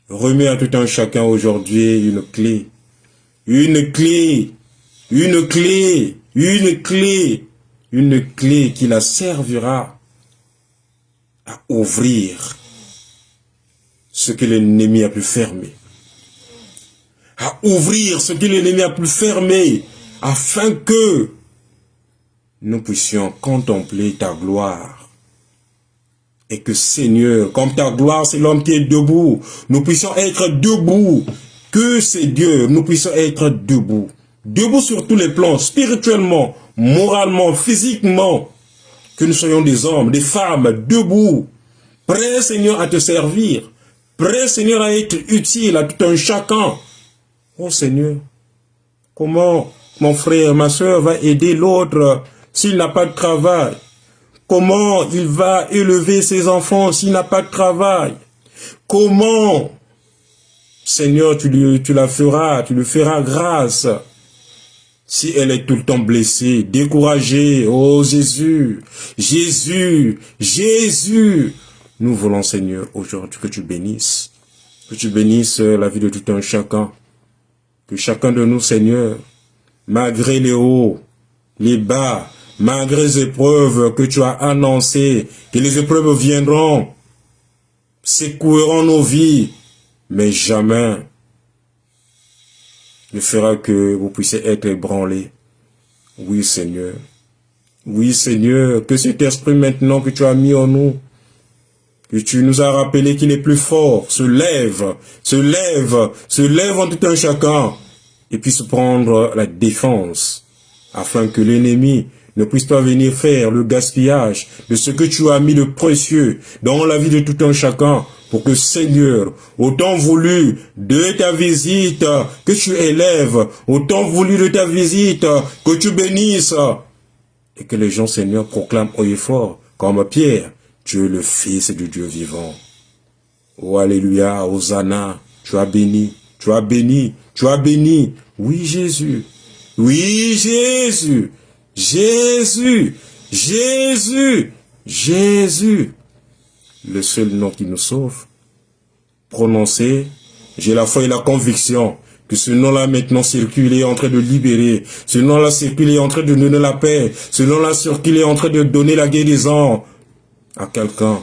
remets à tout un chacun aujourd'hui une clé, une clé, une clé, une clé, une clé qui la servira à ouvrir ce que l'ennemi a pu fermer, à ouvrir ce que l'ennemi a pu fermer, afin que nous puissions contempler ta gloire. Et que Seigneur, comme ta gloire, c'est l'homme qui est debout, nous puissions être debout. Que c'est Dieu, nous puissions être debout. Debout sur tous les plans, spirituellement, moralement, physiquement. Que nous soyons des hommes, des femmes, debout. Prêts, Seigneur, à te servir. Prêts, Seigneur, à être utile à tout un chacun. Oh Seigneur, comment mon frère, ma soeur va aider l'autre s'il n'a pas de travail? Comment il va élever ses enfants s'il n'a pas de travail? Comment, Seigneur, tu lui feras grâce si elle est tout le temps blessée, découragée? Oh Jésus, Jésus, Jésus, nous voulons, Seigneur, aujourd'hui que tu bénisses la vie de tout un chacun, que chacun de nous, Seigneur, malgré les hauts, les bas, malgré les épreuves que tu as annoncées, que les épreuves viendront, secoueront nos vies, mais jamais ne fera que vous puissiez être ébranlés. Oui, Seigneur. Oui, Seigneur, que cet esprit maintenant que tu as mis en nous, que tu nous as rappelé qu'il est plus fort, se lève en tout un chacun, et puisse prendre la défense, afin que l'ennemi ne puisse pas venir faire le gaspillage de ce que tu as mis de précieux dans la vie de tout un chacun, pour que, Seigneur, au temps voulu de ta visite, que tu élèves, au temps voulu de ta visite, que tu bénisses, et que les gens, Seigneur, proclament haut et fort, comme Pierre, tu es le Fils du Dieu vivant. Oh, alléluia, Hosanna, tu as béni, Tu as béni, tu as béni. Oui, Jésus. Oui, Jésus. Jésus. Jésus. Jésus. Le seul nom qui nous sauve. Prononcé, j'ai la foi et la conviction que ce nom-là maintenant circule et est en train de libérer. Ce nom-là circule et est en train de donner la paix. Ce nom-là circule et est en train de donner la guérison à quelqu'un.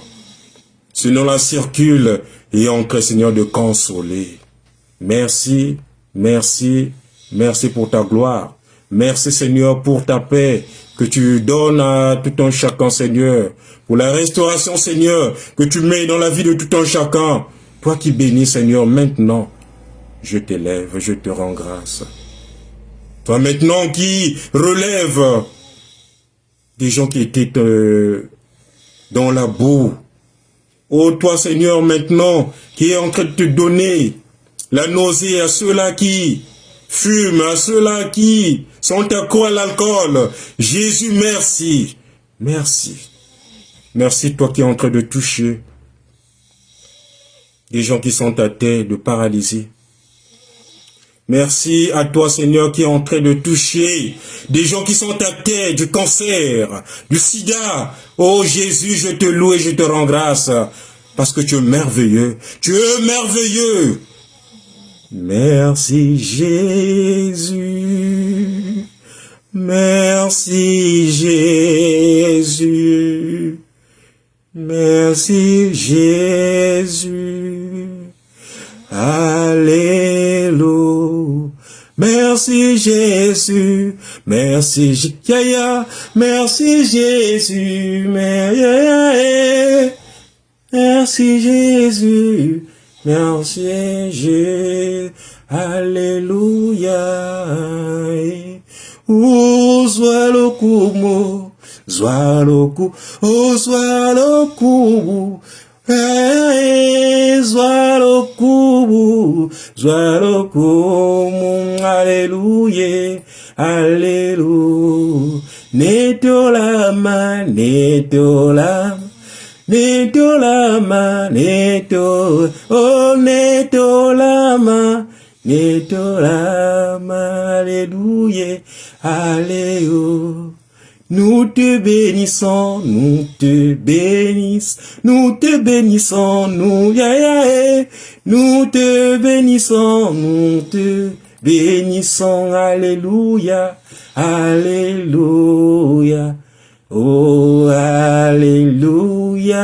Ce nom-là circule et est en train, Seigneur, de consoler. Merci, merci, merci pour ta gloire. Merci, Seigneur, pour ta paix que tu donnes à tout un chacun, Seigneur. Pour la restauration, Seigneur, que tu mets dans la vie de tout un chacun. Toi qui bénis, Seigneur, maintenant, je t'élève, je te rends grâce. Toi maintenant qui relève des gens qui étaient dans la boue. Oh, toi, Seigneur, maintenant, qui est en train de te donner la nausée à ceux-là qui fument, à ceux-là qui sont accros à l'alcool. Jésus, merci. Merci. Merci, toi qui es en train de toucher des gens qui sont à terre de paralysie. Merci à toi, Seigneur, qui est en train de toucher des gens qui sont à terre du cancer, du sida. Oh Jésus, je te loue et je te rends grâce parce que tu es merveilleux. Tu es merveilleux. Merci Jésus. Merci Jésus. Merci Jésus. Alléluia. Merci Jésus. Merci Jésus. Merci Jésus. Merci Jésus. Merci Jésus. Alléluia. Ouzualokumo. Zwaloku, oh zwaloku, zwaloku, zwaloku, alléluia, alléluia. Netolama, netolama, netolama, netolama, oh netolama, netolama, alléluia, alléluia. Nous te bénissons, nous te bénissons, nous te bénissons, nous te bénissons, nous te bénissons, alléluia, alléluia, oh alléluia,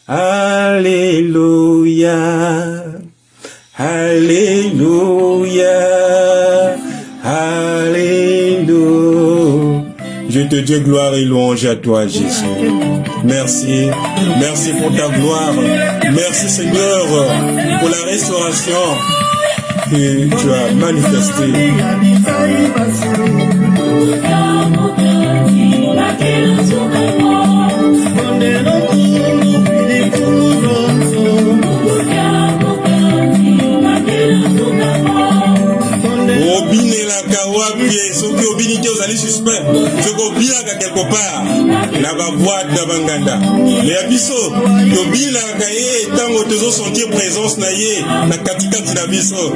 alléluia, alléluia, alléluia. Je te dis gloire et louange à toi, Jésus. Merci. Merci pour ta gloire. Merci, Seigneur, pour la restauration que tu as manifestée. Suspect, ce qu'on bien quelque part, la voix de Banganda. Les abyssos, le bien la gaye, tant que tu sentir présence naïe, la katika de l'abysso.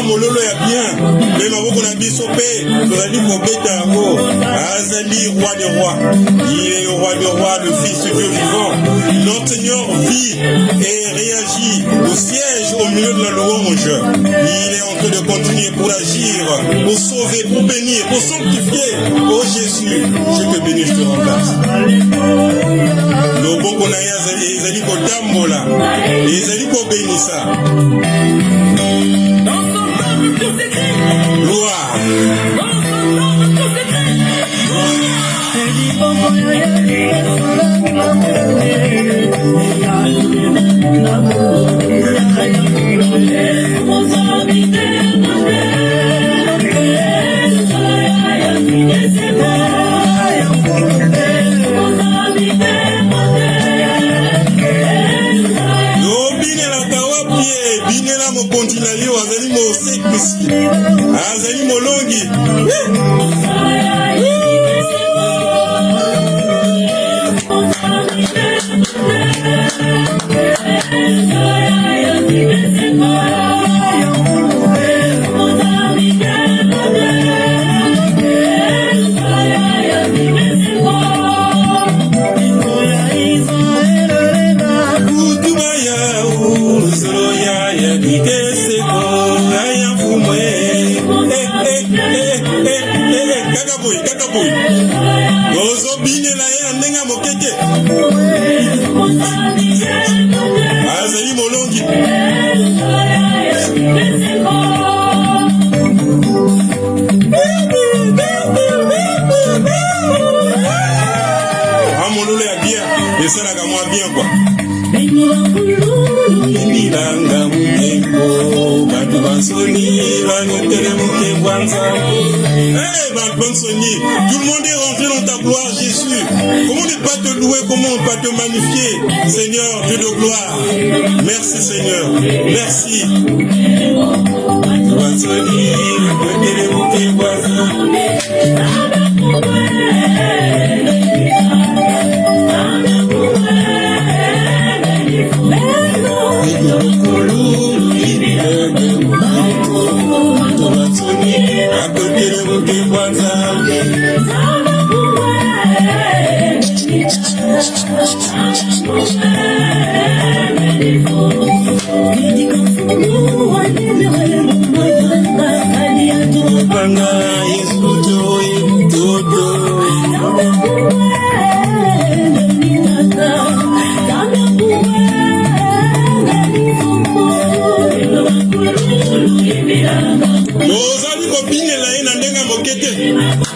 Mololo ya bien, mais ma beaucoup na biso pe, tozali kobeta yango, azali roi des rois, il est le roi des rois, le fils du Dieu vivant, notre Seigneur vit et réagit au siège au milieu de la louange, il est en train de continuer pour agir, pour sauver, pour bénir, pour sanctifier, oh Jésus, je te bénis, je te rends grâce. Le bon qu'on a ezali kotambola, ezali ko bénissa. Gloire. Gloire. Ozo bine la ye andenga mokete. Azali molongi. Amololo ya bien, esalaka mwa bien quoi. Milanga mukembo, batu bansoni, banotele mukembo anzambe. Hey, bansoni, tout le monde est rentré dans ta gloire, Jésus. Comment ne pas te louer, comment ne pas te magnifier, Seigneur, Dieu de gloire. Merci Seigneur, merci. Batu bansoni, banotele mukembo anzambe.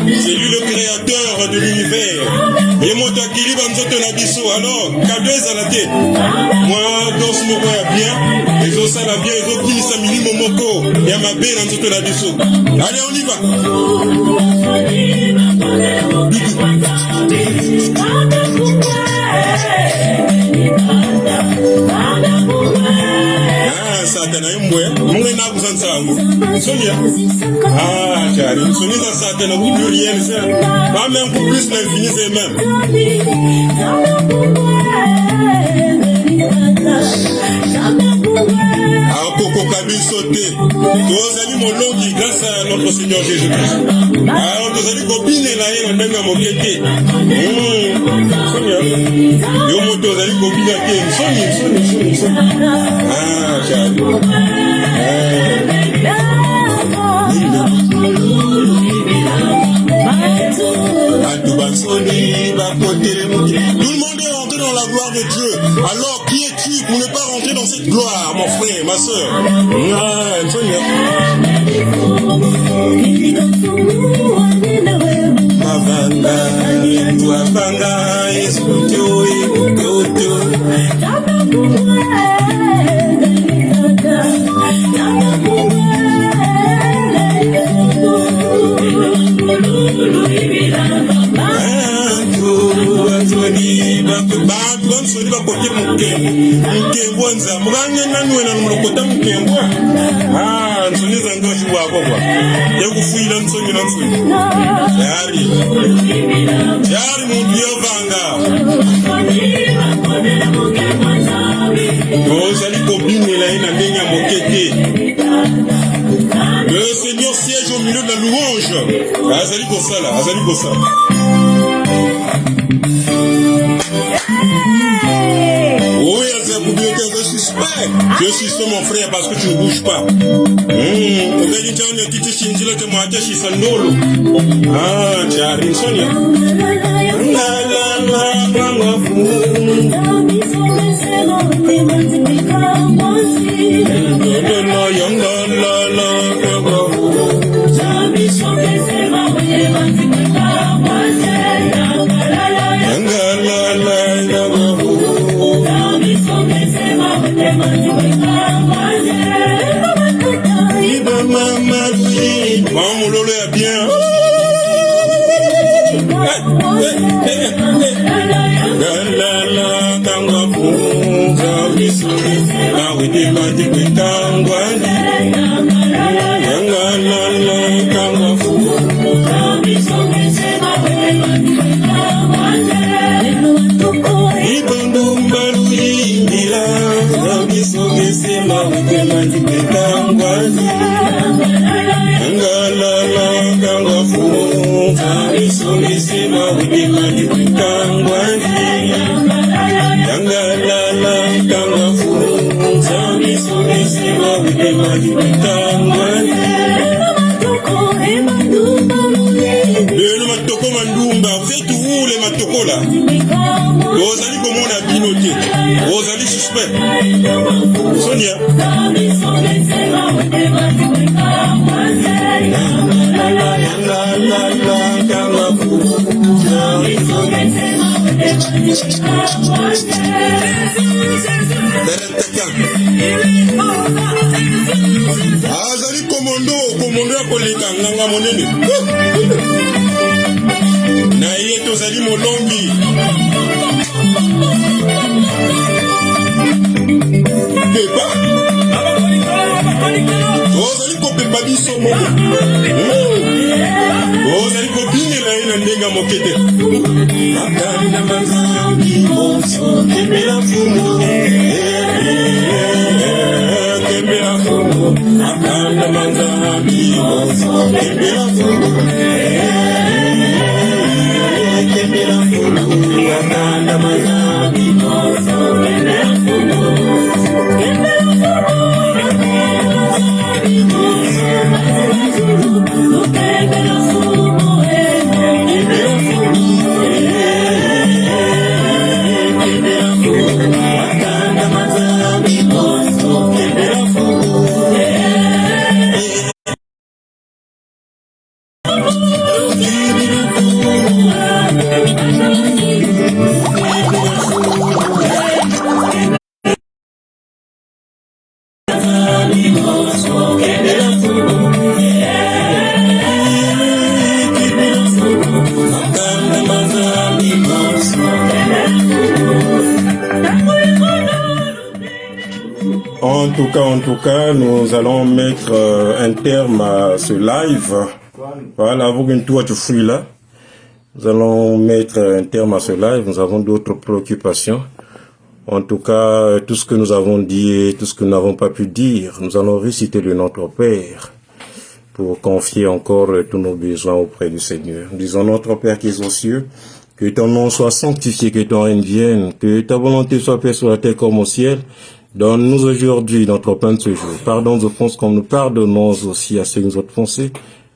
C'est lui le créateur de l'univers. Et mon takili banzoto na biso. Alors, cadeau ezalate. Moi, dans ce moment bien, les os la bien, les autres qui sont minimum moko. Et à ma belle banzoto na biso. Allez, on y va. Satana yumwe, mungu na kusanza wangu. Sonia. Ah, chari. Sonia za satana kudu rien ça. Pas même pour plus l'infini c'est même. Ah, Coco Kabi sauté. Nous allons molongi grâce à notre Seigneur Jésus-Christ. Ah, nous allons copiner la haine en denga mokete. Sonia. Yo moto allons copiner qui Sonia. Ah, chari. Tout le monde est rentré dans la gloire de Dieu. Alors qui es-tu pour ne pas rentrer dans cette gloire, mon frère, ma soeur? Le Seigneur siège au milieu de la louange. Azali Kosala, Azali Kosala. Oui, je suspect. Je suspect mon frère parce que tu ne bouges pas. Ah, tu as ri, Sonia. Maman Lolo est bien. Le matoko mandumba Vous êtes où les matoko là? Rosali comment on a binoté? Rosali suspect. Sonia. Azali commando ya koleka nganga monene. Na ye tozali molongi. Pepa. Ozali kopepa biso moko. Ozali kobingela ye na ndenga mokete. Akanda mazambi monso kembela fumo. Kembela fumo. Akanda mazambi monso kembela fumo. Kembela fumo. Akanda mazambi monso kembela fumo. En tout cas, nous allons mettre un terme à ce live. Voilà, vous venez tout à fouiller là. Nous allons mettre un terme à ce live. Nous avons d'autres préoccupations. En tout cas, tout ce que nous avons dit et tout ce que nous n'avons pas pu dire, nous allons réciter le Notre Père pour confier encore tous nos besoins auprès du Seigneur. Disons, Notre Père qui est aux cieux, que ton nom soit sanctifié, que ton règne vienne, que ta volonté soit faite sur la terre comme au ciel. Donne-nous aujourd'hui notre pain de ce jour. Pardonne nos offenses comme nous pardonnons aussi à ceux qui nous ont offensés.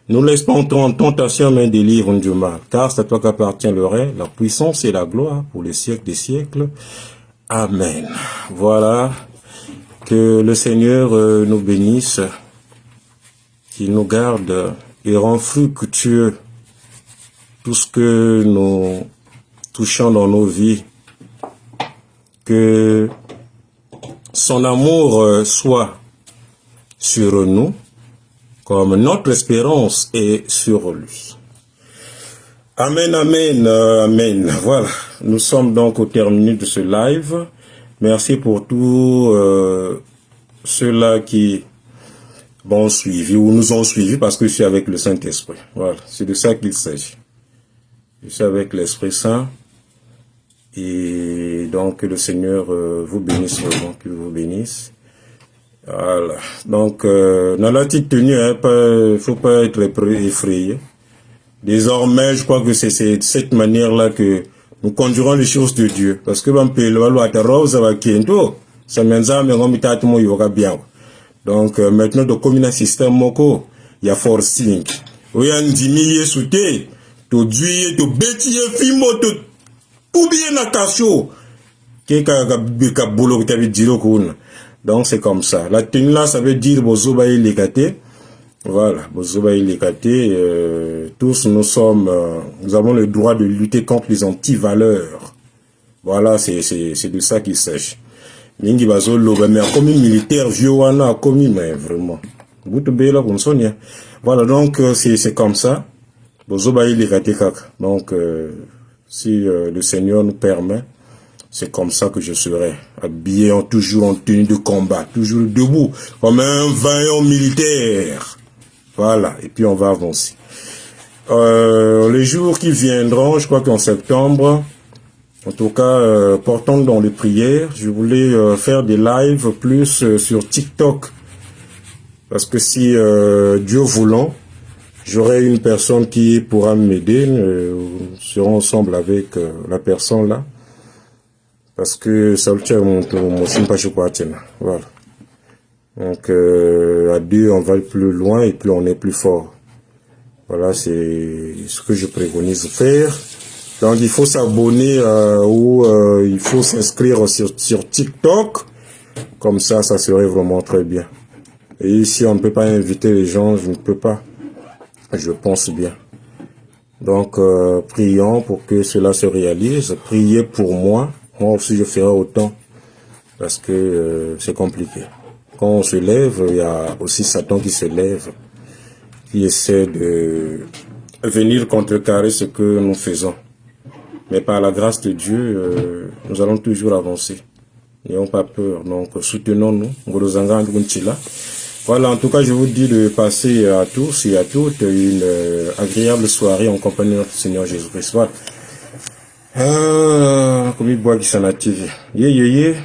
Nous laisse pas entrer en tentation, mais délivre-nous du mal. Car c'est à toi qu'appartient le règne, la puissance et la gloire pour les siècles des siècles. Amen. Voilà. Que le Seigneur nous bénisse, qu'il nous garde et rend fructueux tout ce que nous touchons dans nos vies. Que son amour soit sur nous, comme notre espérance est sur lui. Amen, amen, amen. Voilà, nous sommes donc au terminus de ce live. Merci pour tous ceux-là qui m'ont suivi ou nous ont suivis parce que je suis avec le Saint-Esprit. Voilà, c'est de ça qu'il s'agit. Je suis avec l'Esprit Saint. Et donc, que le Seigneur vous bénisse vraiment, qu'il vous bénisse. Voilà. Donc, dans la petite tenue, il faut pas être effrayé. Désormais, je crois que c'est de cette manière-là que nous conduirons les choses de Dieu. Parce que, donc, maintenant, de comme un système moko, il y a forcing. Il y a un diminué souté, to duye, to bêtier, fimo, to ou bien la cassio donc c'est comme ça. La tenue là, ça veut dire bozoba ilikate. Voilà, bozoba ilikate. Tous nous sommes, nous avons le droit de lutter contre les anti-valeurs. Voilà, c'est de ça qu'il s'agit. Mingi bazolo, mais comme militaire vieux wana, comme mais vraiment. Voilà, donc c'est comme ça. Bozoba ilikate kaka. Donc si le Seigneur nous permet, c'est comme ça que je serai, habillé toujours en tenue de combat, toujours debout, comme un vaillant militaire. Voilà, et puis on va avancer. Les jours qui viendront, je crois qu'en septembre, en tout cas, portant dans les prières, je voulais faire des lives plus sur TikTok. Parce que si Dieu voulant, j'aurai une personne qui pourra m'aider, nous serons ensemble avec la personne là. Parce que ça le tient mon voilà. Donc à deux on va plus loin et puis on est plus fort. Voilà, c'est ce que je préconise de faire. Donc il faut s'abonner ou il faut s'inscrire sur TikTok. Comme ça serait vraiment très bien. Et si on ne peut pas inviter les gens, je ne peux pas. Je pense bien. Donc prions pour que cela se réalise. Priez pour moi. Moi aussi je ferai autant. Parce que c'est compliqué. Quand on se lève, il y a aussi Satan qui se lève, qui essaie de venir contrecarrer ce que nous faisons. Mais par la grâce de Dieu, nous allons toujours avancer. N'ayons pas peur. Donc soutenons-nous. Voilà, en tout cas, je vous dis de passer à tous et à toutes une agréable soirée en compagnie de notre Seigneur Jésus-Christ. Voilà. Comme il boit qui s'en active. Yeah.